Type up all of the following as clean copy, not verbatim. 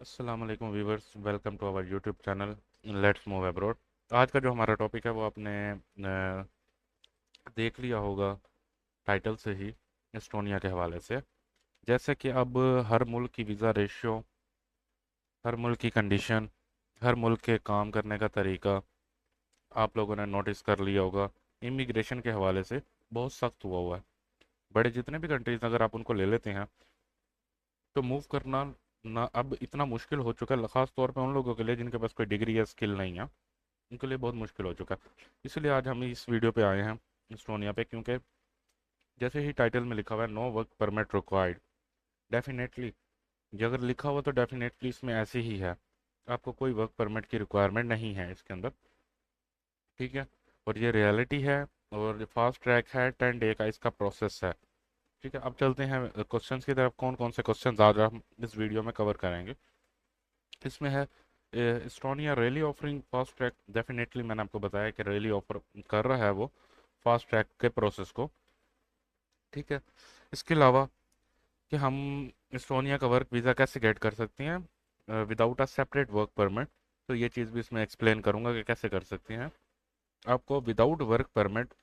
अस्सलाम वालेकुम viewers, welcome to our YouTube channel let's move abroad. आज का जो हमारा टॉपिक है वो आपने देख लिया होगा टाइटल से ही, एस्टोनिया के हवाले से। जैसे कि अब हर मुल्क की वीज़ा रेशियो, हर मुल्क की कंडीशन, हर मुल्क के काम करने का तरीका आप लोगों ने नोटिस कर लिया होगा। इमिग्रेशन के हवाले से बहुत सख्त हुआ है। बड़े जितने भी कंट्रीज अगर आप उनको ले लेते हैं तो मूव करना ना अब इतना मुश्किल हो चुका है, ख़ास तौर पे उन लोगों के लिए जिनके पास कोई डिग्री या स्किल नहीं है। उनके लिए बहुत मुश्किल हो चुका है। इसलिए आज हम इस वीडियो पे आए हैं एस्टोनिया पे, क्योंकि जैसे ही टाइटल में लिखा हुआ है no work permit required, definitely ये अगर लिखा हुआ तो डेफिनेटली इसमें ऐसे ही है। आपको कोई वर्क परमिट की रिक्वायरमेंट नहीं है इसके अंदर, ठीक है। और ये रियलिटी है, और फास्ट ट्रैक है, 10 डे का इसका प्रोसेस है। ठीक है, अब चलते हैं क्वेश्चंस की तरफ। कौन कौन से क्वेश्चंस आज हम इस वीडियो में कवर करेंगे। इसमें है Estonia really offering fast track. Definitely मैंने आपको बताया कि रियली ऑफर कर रहा है वो फास्ट ट्रैक के प्रोसेस को, ठीक है। इसके अलावा कि हम एस्टोनिया का वर्क वीज़ा कैसे गेट कर सकते हैं without a separate work permit, तो ये चीज़ भी इसमें एक्सप्लेन करूंगा कि कैसे कर सकते हैं। आपको विदाउट वर्क परमिट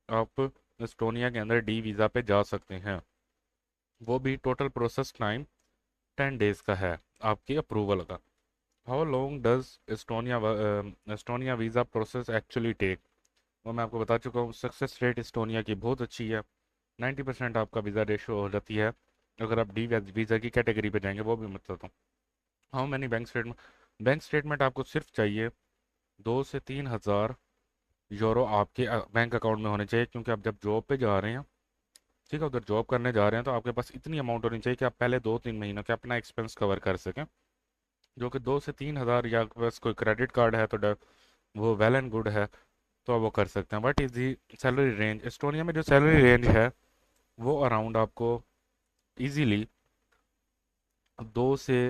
आप एस्टोनिया के अंदर डी वीज़ा पे जा सकते हैं। वो भी टोटल प्रोसेस टाइम 10 डेज का है आपकी अप्रूवल का। How long does Estonia Estonia visa process actually take, वो मैं आपको बता चुका हूँ। सक्सेस रेट एस्टोनिया की बहुत अच्छी है, 90% आपका वीज़ा रेशो हो जाती है। अगर आप डी वीज़ा की कैटेगरी पे जाएंगे वो भी मैं बताता हूँ। How many bank statement, bank statement आपको सिर्फ चाहिए 2 से 3 हज़ार यूरो आपके बैंक अकाउंट में होने चाहिए, क्योंकि आप जब जॉब पे जा रहे हैं, ठीक है, उधर जॉब करने जा रहे हैं, तो आपके पास इतनी अमाउंट होनी चाहिए कि आप पहले 2-3 महीनों के अपना एक्सपेंस कवर कर सकें। जो कि 2 से 3 हज़ार, या आपके पास कोई क्रेडिट कार्ड है तो वो वेल एंड गुड है, तो आप वो कर सकते हैं। What is the salary range, Estonia में जो सैलरी रेंज है वो अराउंड आपको इजीली 2 से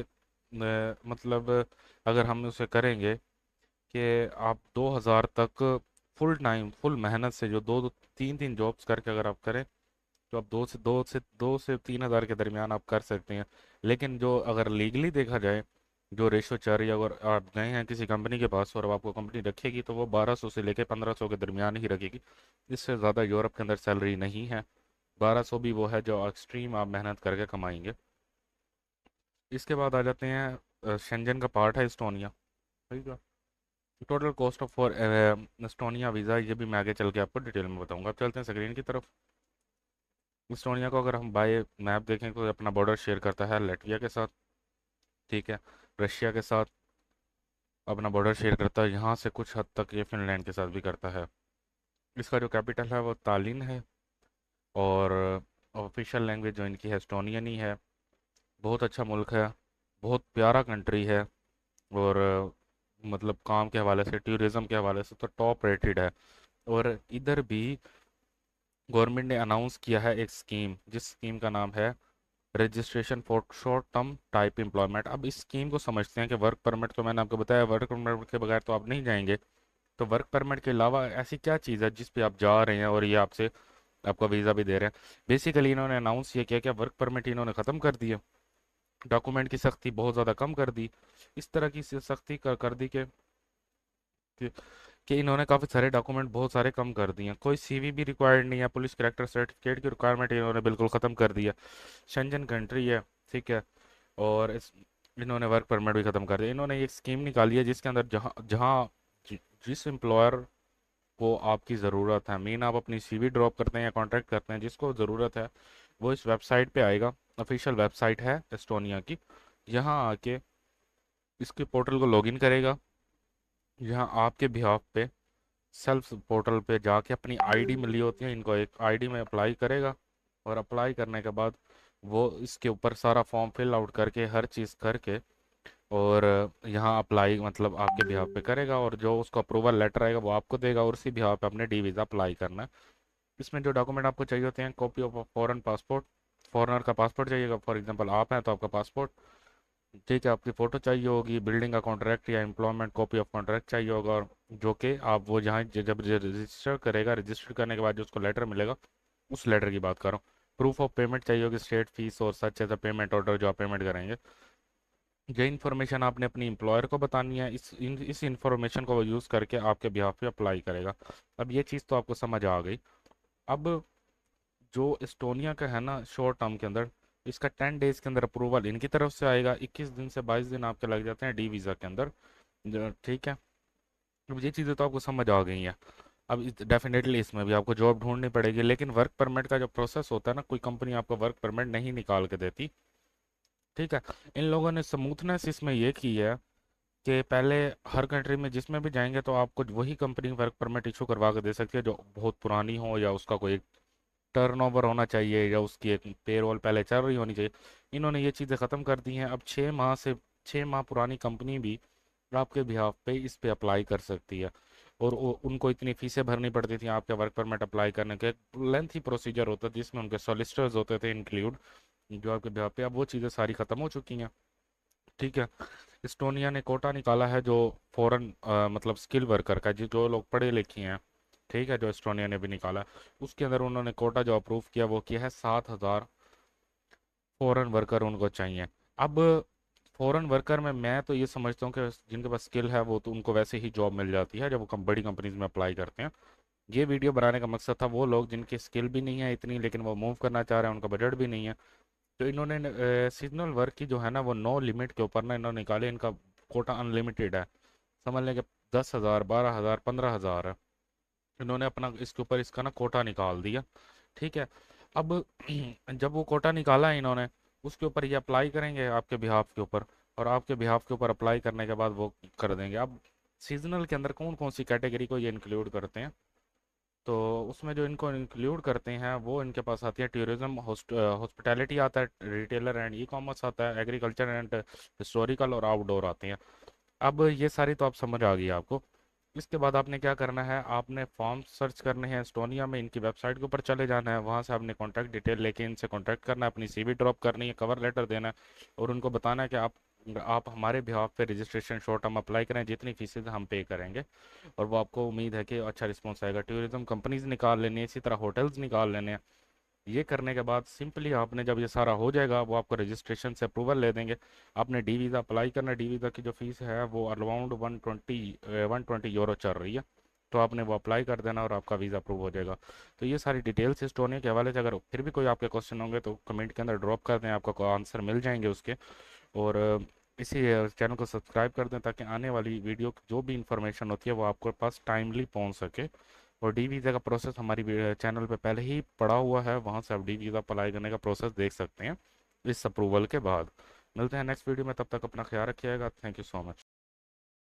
अगर हम उसे करेंगे कि आप 2 हज़ार तक फुल टाइम फुल मेहनत से जो दो दो तीन तीन जॉब्स करके अगर आप करें, तो आप 2 से 3 हज़ार के दरमियान आप कर सकते हैं। लेकिन जो अगर लीगली देखा जाए, जो रेशो चल रही है, अगर आप गए हैं किसी कंपनी के पास और अब आपको कंपनी रखेगी तो वो 1200 से लेकर 1500 के दरमियान ही रखेगी। इससे ज़्यादा यूरोप के अंदर सैलरी नहीं है। 1200 भी वो है जो एक्सट्रीम आप मेहनत करके कमाएंगे। इसके बाद आ जाते हैं शेंजन का पार्ट है एस्टोनिया, ठीक है। Total cost of for Estonia visa, ये भी मैं आगे चल के आपको डिटेल में बताऊंगा। अब चलते हैं स्क्रीन की तरफ। एस्टोनिया को अगर हम बाय मैप देखें तो अपना बॉर्डर शेयर करता है लैटविया के साथ, ठीक है, रशिया के साथ अपना बॉर्डर शेयर करता है। यहाँ से कुछ हद तक ये फिनलैंड के साथ भी करता है। इसका जो कैपिटल है वो तालिन है, और ऑफिशियल लैंग्वेज जो इनकी है एस्टोनियन ही है। बहुत अच्छा मुल्क है, बहुत प्यारा कंट्री है, और मतलब काम के हवाले से, टूरिज़्म के हवाले से तो टॉप रेटेड है। और इधर भी गवर्नमेंट ने अनाउंस किया है एक स्कीम, जिस स्कीम का नाम है registration for short term type employment. अब इस स्कीम को समझते हैं कि वर्क परमिट तो मैंने आपको बताया, वर्क परमिट के बगैर तो आप नहीं जाएंगे। तो वर्क परमिट के अलावा ऐसी क्या चीज़ है जिस पे आप जा रहे हैं और ये आपसे आपका वीज़ा भी दे रहे हैं। बेसिकली इन्होंने अनाउंस ये किया कि वर्क परमिट इन्होंने ख़त्म कर दिया, डॉक्यूमेंट की सख्ती बहुत ज़्यादा कम कर दी। इस तरह की सख्ती कर दी कि इन्होंने काफ़ी सारे डॉक्यूमेंट बहुत सारे कम कर दिए हैं। कोई सीवी भी रिक्वायर्ड नहीं है, पुलिस कैरेक्टर सर्टिफिकेट की रिक्वायरमेंट इन्होंने बिल्कुल ख़त्म कर दिया। शेंजन कंट्री है, ठीक है। और इन्होंने वर्क परमिट भी ख़त्म कर दिया। इन्होंने एक स्कीम निकाली है जिसके अंदर जहाँ जहाँ जिस एम्प्लॉयर को आपकी ज़रूरत है, मीन आप अपनी सीवी ड्रॉप करते हैं या कॉन्ट्रैक्ट करते हैं, जिसको ज़रूरत है वो इस वेबसाइट पे आएगा। ऑफिशियल वेबसाइट है एस्टोनिया की। यहाँ आके इसके पोर्टल को लॉगिन करेगा। यहाँ आपके बिहाफ पे सेल्फ पोर्टल पे जाके अपनी आईडी मिली होती है, इनको एक आईडी में अप्लाई करेगा। और अप्लाई करने के बाद वो इसके ऊपर सारा फॉर्म फिल आउट करके हर चीज़ करके, और यहाँ अप्लाई मतलब आपके बिहाफ पे करेगा, और जो उसको अप्रूवल लेटर आएगा वो आपको देगा, और उसी बिहाफ पे अपने डी वीज़ा अप्लाई करना है। इसमें जो डॉक्यूमेंट आपको चाहिए होते हैं, copy of foreign passport, foreigner का पासपोर्ट चाहिएगा, फॉर एग्जांपल आप हैं तो आपका पासपोर्ट, ठीक है। आपकी फ़ोटो चाहिए होगी, बिल्डिंग का कॉन्ट्रैक्ट या एम्प्लॉयमेंट कॉपी ऑफ कॉन्ट्रैक्ट चाहिए होगा, और जो कि आप वो जहाँ जब रजिस्टर करेगा, रजिस्टर करने के बाद जो उसको लेटर मिलेगा, उस लेटर की बात कर रहा हूँ। प्रूफ ऑफ पेमेंट चाहिए होगी, स्टेट फीस और such as a payment order जो आप पेमेंट करेंगे। ये इन्फॉर्मेशन आपने अपनी एम्प्लॉयर को बतानी है, इस इन्फॉर्मेशन को वो यूज़ करके आपके बिहाफ पे अप्लाई करेगा। अब ये चीज़ तो आपको समझ आ गई। अब जो एस्टोनिया का है ना शॉर्ट टर्म के अंदर, इसका 10 डेज के अंदर अप्रूवल इनकी तरफ से आएगा, 21 दिन से 22 दिन आपके लग जाते हैं डी वीज़ा के अंदर। ठीक है। अब ये चीज़ें तो आपको समझ आ गई हैं। अब डेफिनेटली इसमें भी आपको जॉब ढूंढनी पड़ेगी, लेकिन वर्क परमिट का जो प्रोसेस होता है ना, कोई कंपनी आपको वर्क परमिट नहीं निकाल के देती। ठीक है। इन लोगों ने स्मूथनेस इसमें ये की है कि पहले हर कंट्री में जिसमें भी जाएंगे तो आपको वही कंपनी वर्क परमिट इशू करवा के दे सकती है जो बहुत पुरानी हो, या उसका कोई टर्नओवर होना चाहिए, या उसकी एक पेरोल पहले चल रही होनी चाहिए। इन्होंने ये चीज़ें ख़त्म कर दी हैं। अब 6 माह से 6 माह पुरानी कंपनी भी आपके बिहाफ पे इस पे अप्लाई कर सकती है। और उनको इतनी फीसें भरनी पड़ती थी आपके वर्क परमिट अप्लाई करने के, लेंथी प्रोसीजर होता था जिसमें उनके सॉलिसिटर्स होते थे इंक्लूड, जो आपके बिहाफ पे, अब वो चीज़ें सारी ख़त्म हो चुकी हैं। ठीक है। इस्टोनिया ने कोटा निकाला है जो फॉरेन मतलब स्किल वर्कर का, जो लोग पढ़े लिखे हैं। ठीक है। जो इस्टोनिया ने भी निकाला है, उसके अंदर उन्होंने कोटा जो अप्रूव किया वो किया है 7,000 फॉरेन वर्कर उनको चाहिए। अब फॉरेन वर्कर में मैं तो ये समझता हूँ कि जिनके पास स्किल है वो तो उनको वैसे ही जॉब मिल जाती है जब वो बड़ी कंपनीज में अप्लाई करते हैं। ये वीडियो बनाने का मकसद था वो लोग जिनकी स्किल भी नहीं है इतनी, लेकिन वो मूव करना चाह रहे हैं, उनका बजट भी नहीं है। तो इन्होंने सीजनल वर्क की जो है ना वो नो लिमिट के ऊपर ना इन्होंने निकाले, इनका कोटा अनलिमिटेड है। समझ लें कि 10,000, 12,000, 15,000 है। इन्होंने अपना इसके ऊपर इसका ना कोटा निकाल दिया। ठीक है। अब जब वो कोटा निकाला है इन्होंने, उसके ऊपर ये अप्लाई करेंगे आपके बिहाफ के ऊपर, और आपके बिहाफ के ऊपर अप्लाई करने के बाद वो कर देंगे। अब सीजनल के अंदर कौन कौन सी कैटेगरी को ये इंक्लूड करते हैं, तो उसमें जो इनको इंक्लूड करते हैं वो इनके पास आती है टूरिज्म, हॉस्पिटैलिटी आता है, रिटेलर एंड ई कॉमर्स आता है, एग्रीकल्चर एंड हिस्टोरिकल और आउटडोर आते हैं। अब ये सारी तो आप समझ आ गई आपको। इसके बाद आपने क्या करना है, आपने फॉर्म सर्च करने हैं एस्टोनिया में, इनकी वेबसाइट के ऊपर चले जाना है, वहाँ से आपने कॉन्टैक्ट डिटेल लेके इनसे कॉन्टैक्ट करना है, अपनी सीवी ड्रॉप करनी है, कवर लेटर देना है, और उनको बताना है कि आप हमारे बिहाफ पे रजिस्ट्रेशन शॉर्ट टर्म अप्लाई करें, जितनी फीसेज हम पे करेंगे। और वो आपको उम्मीद है कि अच्छा रिस्पॉन्स आएगा। टूरिज्म कंपनीज निकाल लेनी है, इसी तरह होटल्स निकाल लेने हैं। ये करने के बाद सिंपली आपने जब ये सारा हो जाएगा वो आपको रजिस्ट्रेशन से अप्रूवल ले देंगे। आपने डी वीज़ा अप्लाई करना है, डी वीज़ा की जो फीस है वो अराउंड 120 यूरो चल रही है। तो आपने वो अप्लाई कर देना और आपका वीज़ा अप्रूव हो जाएगा। तो ये सारी डिटेल्स एस्टोनिया के हवाले से, अगर फिर भी कोई आपके क्वेश्चन होंगे तो कमेंट के अंदर ड्रॉप कर दें, आपको आंसर मिल जाएंगे उसके। और इसी चैनल को सब्सक्राइब कर दें ताकि आने वाली वीडियो की जो भी इंफॉर्मेशन होती है वो आपके पास टाइमली पहुंच सके। और डी वीज़ा का प्रोसेस हमारी चैनल पे पहले ही पड़ा हुआ है, वहाँ से आप डी वीज़ा अप्लाई करने का प्रोसेस देख सकते हैं इस अप्रूवल के बाद। मिलते हैं नेक्स्ट वीडियो में, तब तक अपना ख्याल रखिएगा। Thank you so much.